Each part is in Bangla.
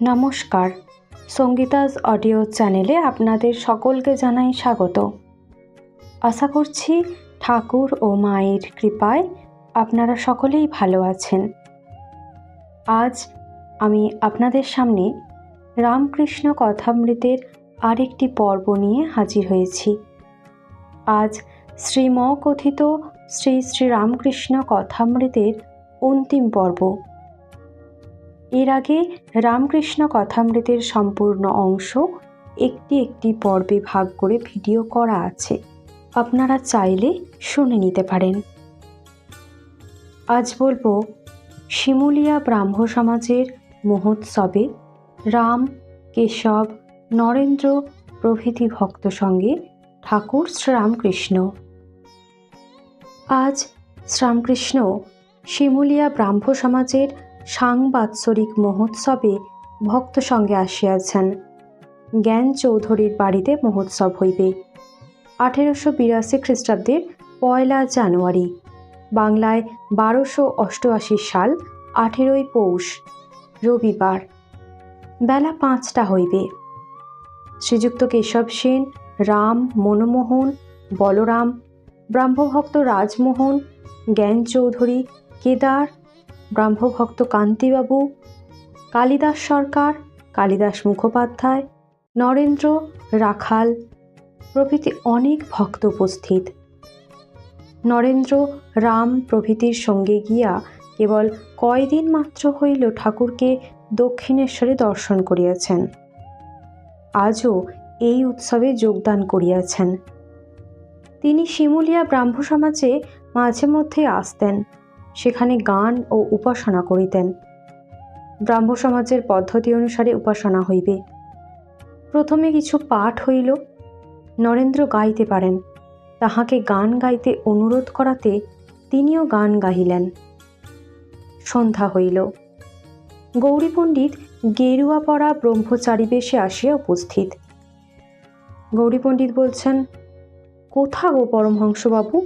নমস্কার, সঙ্গীতাস অডিও চ্যানেলে আপনাদের সকলকে জানাই স্বাগত। আশা করছি ঠাকুর ও মায়ের কৃপায় আপনারা সকলেই ভালো আছেন। আজ আমি আপনাদের সামনে রামকৃষ্ণ কথামৃতের আরেকটি পর্ব নিয়ে হাজির হয়েছি। আজ শ্রীম কথিত শ্রী শ্রী রামকৃষ্ণ কথামৃতের অন্তিম পর্ব। এর আগে রামকৃষ্ণ কথামৃতের সম্পূর্ণ অংশ একটি একটি পর্বে ভাগ করে ভিডিও করা আছে, আপনারা চাইলে শুনে নিতে পারেন। আজ বলবো শিমুলিয়া ব্রাহ্ম সমাজের মহোৎসবে রাম, কেশব, নরেন্দ্র প্রভৃতি ভক্ত সঙ্গে ঠাকুর শ্রীরামকৃষ্ণ। আজ শ্রীরামকৃষ্ণ শিমুলিয়া ব্রাহ্ম সমাজের সাংবাৎসরিক মহোৎসবে ভক্ত সঙ্গে আসিয়াছেন। জ্ঞান চৌধুরীর বাড়িতে মহোৎসব হইবে। 1882 খ্রিস্টাব্দের 1 জানুয়ারি, বাংলায় 1288 সাল 18 পৌষ, রবিবার, বেলা 5টা হইবে। শ্রীযুক্ত কেশব সেন, রাম, মনমোহন, বলরাম, ব্রাহ্মভক্ত রাজমোহন, জ্ঞান চৌধুরী, কেদার, ব্রাহ্মভক্ত কান্তিবাবু, কালিদাস সরকার, কালিদাস মুখোপাধ্যায়, নরেন্দ্র, রাখাল প্রভৃতি অনেক ভক্ত উপস্থিত। নরেন্দ্র, রাম প্রভৃতির সঙ্গে গিয়া কেবল কয়দিন মাত্র হইল ঠাকুরকে দক্ষিণেশ্বরে দর্শন করিয়াছেন। আজও এই উৎসবে যোগদান করিয়াছেন। তিনি শিমুলিয়া ব্রাহ্ম সমাজে মাঝে মধ্যে আসতেন, সেখানে গান ও উপাসনা করিতেন। ব্রাহ্ম সমাজের পদ্ধতি অনুসারে উপাসনা হইবে। প্রথমে কিছু পাঠ হইল। নরেন্দ্র গাইতে পারেন, তাহাকে গান গাইতে অনুরোধ করাতে তিনিও গান গাহিলেন। সন্ধ্যা হইল। গৌরী পণ্ডিত গেরুয়া পরা ব্রহ্মচারী বেশে আসিয়া উপস্থিত। গৌরী পণ্ডিত বলছেন, কোথা গো পরমহংসবাবু?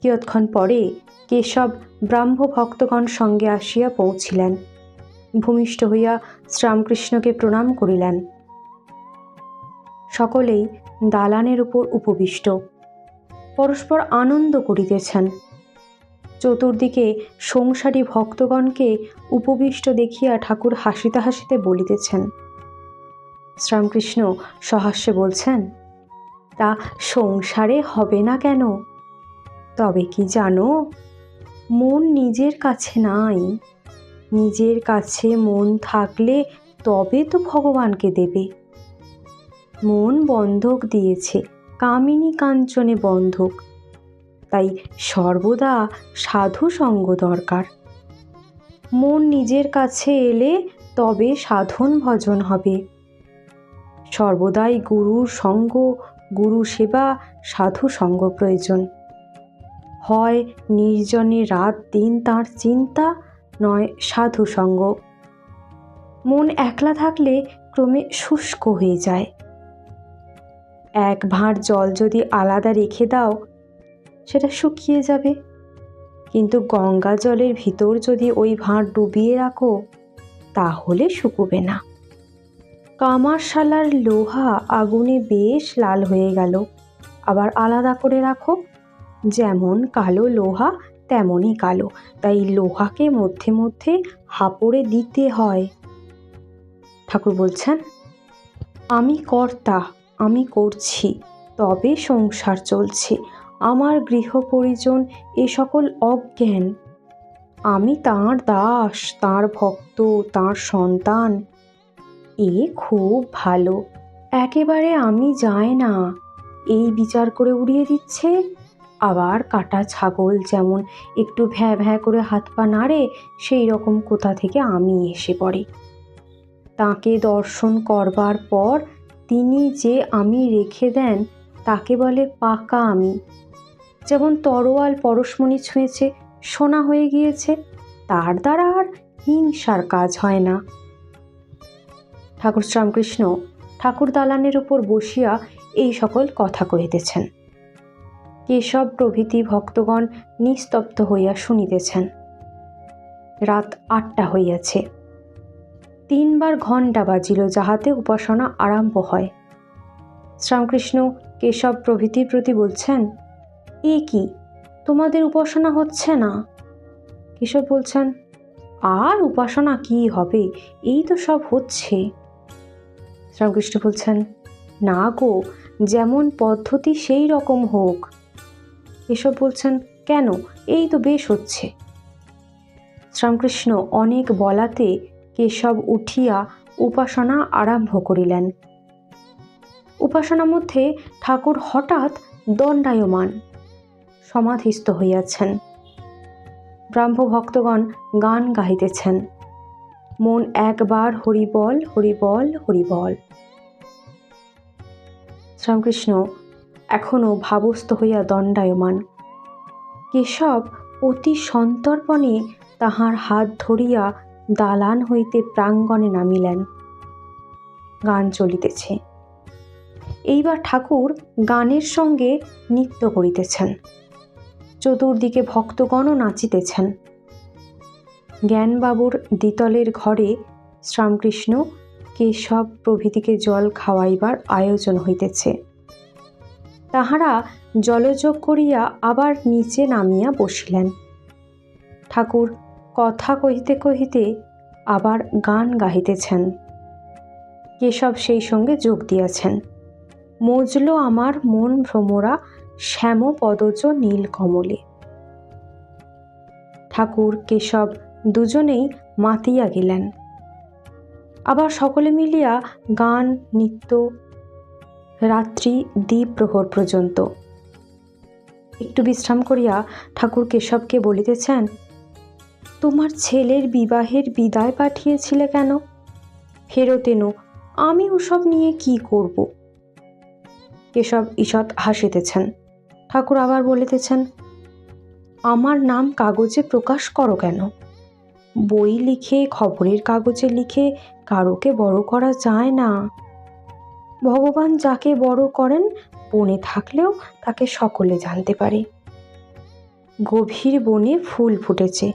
কিয়ৎক্ষণ পরে কেশব ব্রাহ্ম ভক্তগণ সঙ্গে আসিয়া পৌঁছিলেন। ভূমিষ্ঠ হইয়া শ্রীরামকৃষ্ণকে প্রণাম করিলেন। সকলেই দালানের উপর উপবিষ্ট, পরস্পর আনন্দ করিতেছেন। চতুর্দিকে সংসারী ভক্তগণকে উপবিষ্ট দেখিয়া ঠাকুর হাসিতে হাসিতে বলিতেছেন। শ্রীরামকৃষ্ণ সহাস্যে বলছেন, তা সংসারে হবে না কেন? তবে কি জানো, মন নিজের কাছে নাই। নিজের কাছে মন থাকলে তবে তো ভগবানকে দেবে। মন বন্ধক দিয়েছে, কামিনী কাঞ্চনে বন্ধক। তাই সর্বদা সাধু সঙ্গ দরকার। মন নিজের কাছে এলে তবে সাধন ভজন হবে। সর্বদাই গুরুর সঙ্গ, গুরু সেবা, সাধু সঙ্গ প্রয়োজন। হয় নির্জনে রাত দিন তাঁর চিন্তা, নয় সাধু সঙ্গ। মন একলা থাকলে ক্রমে শুষ্ক হয়ে যায়। এক ভাঁড় জল যদি আলাদা রেখে দাও, সেটা শুকিয়ে যাবে। কিন্তু গঙ্গা জলের ভিতর যদি ওই ভাঁড় ডুবিয়ে রাখো, তাহলে শুকোবে না। কামারশালার লোহা আগুনে বেশ লাল হয়ে গেল, আবার আলাদা করে রাখো। যেমন কালো লোহা তেমনই কালো, তাই লোহাকে মধ্যে মধ্যে হাঁপড়ে দিতে হয়। ঠাকুর বলছেন, আমি কর্তা, আমি করছি, তবে সংসার চলছে। আমার গৃহ পরিজন এ সকল অজ্ঞান। আমি তাঁর দাস, তাঁর ভক্ত, তাঁর সন্তান। এ খুব ভালো। একেবারে আমি যাই না, এই বিচার করে উড়িয়ে দিচ্ছে। আবার কাটা ছাগল যেমন একটু ভ্যাঁ ভ্যাঁ করে হাত পা নাড়ে, সেই রকম কোথা থেকে আমি এসে পড়ে। তাঁকে দর্শন করবার পর তিনি যে আমি রেখে দেন, তাকে বলে পাকা আমি। যেমন তরোয়াল পরশমণি ছুঁয়েছে, সোনা হয়ে গিয়েছে, তার দ্বারা আর হিংসার কাজ হয় না। ঠাকুর শ্রীরামকৃষ্ণ ঠাকুর দালানের উপর বসিয়া এই সকল কথা কহিতেছেন। কেশব প্রভৃতি ভক্তগণ নিস্তব্ধ হইয়া শুনিতেছেন। রাত 8টা হইয়াছে। 3 বার ঘণ্টা বাজিল, যাহাতে উপাসনা আরম্ভ হয়। শ্রীরামকৃষ্ণ কেশব প্রভৃতির প্রতি বলছেন, এ কি, তোমাদের উপাসনা হচ্ছে না? কেশব বলছেন, আর উপাসনা কি হবে, এই তো সব হচ্ছে। শ্রীরামকৃষ্ণ বলছেন, না গো, যেমন পদ্ধতি সেই রকম হোক। কেশব বলছেন, কেন, এই তো বেশ হচ্ছে। শ্রীরামকৃষ্ণ অনেক বলাতে কেশব উঠিয়া উপাসনা আরম্ভ করিলেন। উপাসনার মধ্যে ঠাকুর হঠাৎ দণ্ডায়মান সমাধিস্থ হইয়াছেন। ব্রাহ্ম ভক্তগণ গান গাহিতেছেন। মন একবার হরিবল হরিবল হরিবল। শ্রীরামকৃষ্ণ এখনও ভাবস্থ হইয়া দণ্ডায়মান। কেশব অতি সন্তর্পণে তাহার হাত ধরিয়া দালান হইতে প্রাঙ্গণে নামিলেন। গান চলিতেছে। এইবার ঠাকুর গানের সঙ্গে নৃত্য করিতেছেন। চতুর্দিকে ভক্তগণও নাচিতেছেন। জ্ঞানবাবুর দ্বিতলের ঘরে শ্রীরামকৃষ্ণ কেশব প্রভৃতিকে জল খাওয়াইবার আয়োজন হইতেছে। তাহারা জলযোগ করিয়া আবার নিচে নামিয়া বসিলেন। ঠাকুর কথা কহিতে কহিতে আবার গান গাহিতেছেন। কেশব সেই সঙ্গে যোগ দিয়াছেন। মজল আমার মন ভ্রমরা শ্যাম পদজ নীল কমলে। ঠাকুর কেশব দুজনেই মাতিয়া গেলেন। আবার সকলে মিলিয়া গান নৃত্য রাত্রি দ্বিপ্রহর পর্যন্ত। একটু বিশ্রাম করিয়া ঠাকুর কেশবকে বলিতেছেন, তোমার ছেলের বিবাহের বিদায় পাঠিয়েছিলে কেন? ফেরত এনো, আমি ওসব নিয়ে কি করব? কেশব ঈষৎ হাসিতেছেন। ঠাকুর আবার বলিতেছেন, আমার নাম কাগজে প্রকাশ করো কেন? বই লিখে, খবরের কাগজে লিখে কারোকে বড় করা যায় না। ভগবান যাকে বড় করেন, বনে থাকলেও তাকে সকলে জানতে পারে। গভীর বনে ফুল ফুটেছে,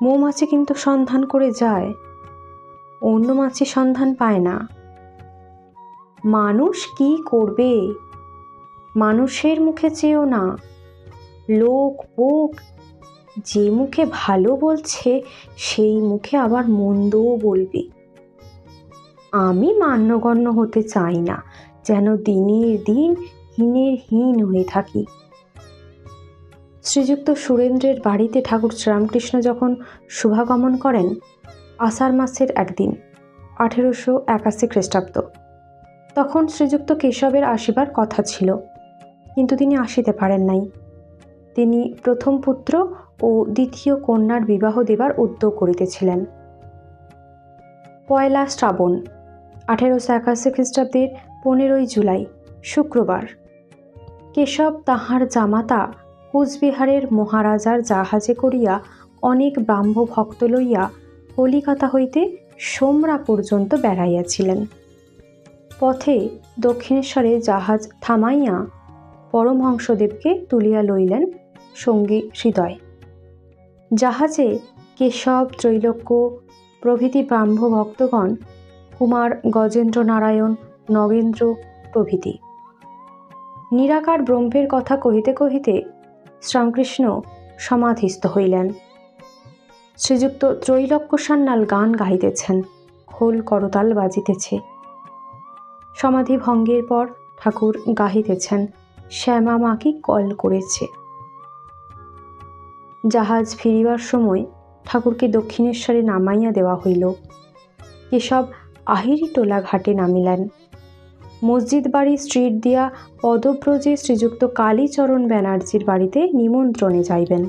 মৌমাছি কিন্তু সন্ধান করে যায়, অন্য মাছি সন্ধান পায় না। মানুষ কি করবে? মানুষের মুখে চেয়েও না। লোক পোক যে মুখে ভালো বলছে, সেই মুখে আবার মন্দও বলবে। আমি মান্যগণ্য হতে চাই না, যেন দিনের দিন হীনের হীন হয়ে থাকি। শ্রীযুক্ত সুরেন্দ্রের বাড়িতে ঠাকুর শ্রীরামকৃষ্ণ যখন শুভাগমন করেন, আষাঢ় মাসের একদিন, 1881 খ্রিস্টাব্দ, তখন শ্রীযুক্ত কেশবের আসিবার কথা ছিল, কিন্তু তিনি আসিতে পারেন নাই। তিনি প্রথম পুত্র ও দ্বিতীয় কন্যার বিবাহ দেবার উদ্যোগ করিতেছিলেন। 1 শ্রাবণ 1881 খ্রিস্টাব্দের 15 জুলাই শুক্রবার কেশব তাহার জামাতা কুচবিহারের মহারাজার জাহাজে করিয়া অনেক ব্রাহ্ম ভক্ত লইয়া কলিকাতা হইতে সোমরা পর্যন্ত বেড়াইয়াছিলেন। পথে দক্ষিণেশ্বরে জাহাজ থামাইয়া পরমহংসদেবকে তুলিয়া লইলেন সঙ্গী হৃদয়। জাহাজে কেশব, ত্রৈলোক্য প্রভৃতি ব্রাহ্ম ভক্তগণ, কুমার গজেন্দ্র নারায়ণ, নগেন্দ্র প্রভৃতি। নিরাকার ব্রহ্মের কথা কহিতে কহিতে শ্রীরামকৃষ্ণ সমাধিস্থ হইলেন। শ্রীযুক্ত ত্রৈলোক্য সান্যাল গান গাহিতেছেন, খোল করতাল বাজিতেছে। সমাধি ভঙ্গের পর ঠাকুর গাহিতেছেন, শ্যামা মা কি কল করেছে। জাহাজ ফিরিবার সময় ঠাকুরকে দক্ষিণেশ্বরে নামাইয়া দেওয়া হইল। কেশব আহিরিটোলা ঘাটে নামিলেন। মসজিদ বাড়ি স্ট্রিট দিয়া পদব্রজে শ্রীযুক্ত কালীচরণ ব্যানার্জির বাড়িতে নিমন্ত্রণে যাইবেন।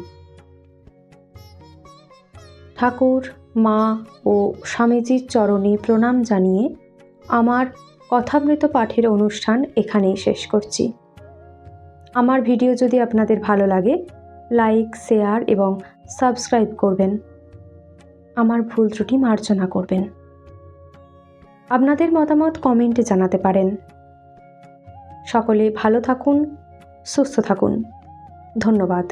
ঠাকুর, মা ও স্বামীজির চরণে প্রণাম জানিয়ে আমার কথামৃত পাঠের অনুষ্ঠান এখানেই শেষ করছি। আমার ভিডিও যদি আপনাদের ভালো লাগে, লাইক, শেয়ার এবং সাবস্ক্রাইব করবেন। আমার ভুল ত্রুটি মার্জনা করবেন। আপনাদের মতামত কমেন্টে জানাতে পারেন। সকলে ভালো থাকুন, সুস্থ থাকুন। ধন্যবাদ।